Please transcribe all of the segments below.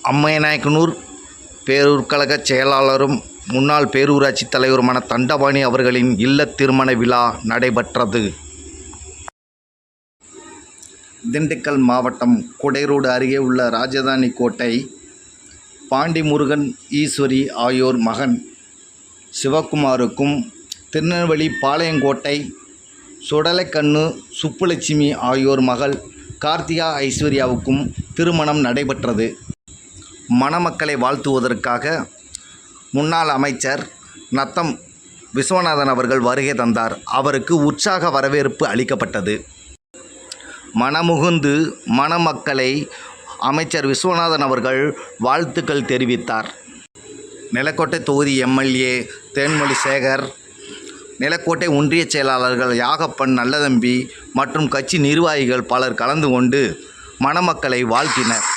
அம்மைநாயக்கனூர் பேரூர் கழக செயலாளரும் முன்னாள் பேரூராட்சி தலைவருமான தண்டபாணி அவர்களின் இல்ல திருமண விழா நடைபெற்றது. திண்டுக்கல் மாவட்டம் குடைரோடு அருகே உள்ள ராஜதானி கோட்டை பாண்டிமுருகன் ஈஸ்வரி ஆகியோர் மகன் சிவகுமாருக்கும், திருநெல்வேலி பாளையங்கோட்டை சுடலைக்கண்ணு சுப்புலட்சுமி ஆகியோர் மகள் கார்த்திகா ஐஸ்வர்யாவுக்கும் திருமணம் நடைபெற்றது. மணமக்களை வாழ்த்துவதற்காக முன்னாள் அமைச்சர் நத்தம் விஸ்வநாதன் அவர்கள் வருகை தந்தார். அவருக்கு உற்சாக வரவேற்பு அளிக்கப்பட்டது. மனமுகுந்து மணமக்களை அமைச்சர் விஸ்வநாதன் அவர்கள் வாழ்த்துக்கள் தெரிவித்தார். நிலக்கோட்டை தொகுதி எம்எல்ஏ தேன்மொழி சேகர், நிலக்கோட்டை ஒன்றிய செயலாளர்கள் யாகப்பன், நல்லதம்பி மற்றும் கட்சி நிர்வாகிகள் பலர் கலந்து கொண்டு மணமக்களை வாழ்த்தினர்.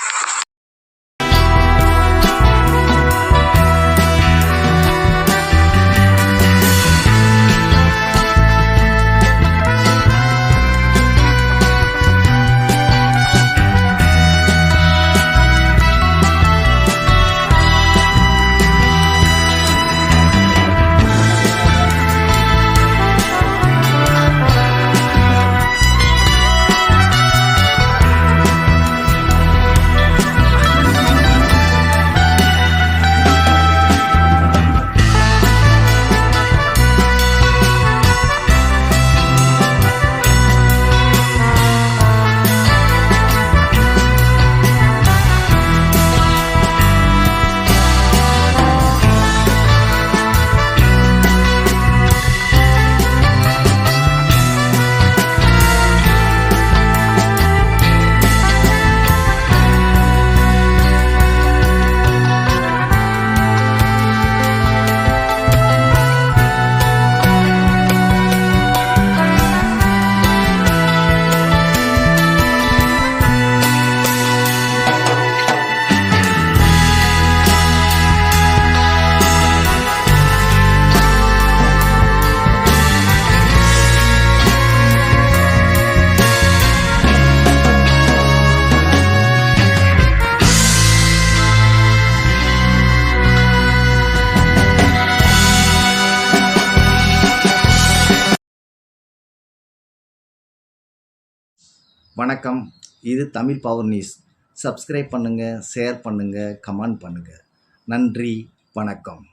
வணக்கம். இது தமிழ் பவர் நியூஸ். சப்ஸ்கிரைப் பண்ணுங்கள், ஷேர் பண்ணுங்கள், கமெண்ட் பண்ணுங்கள். நன்றி, வணக்கம்.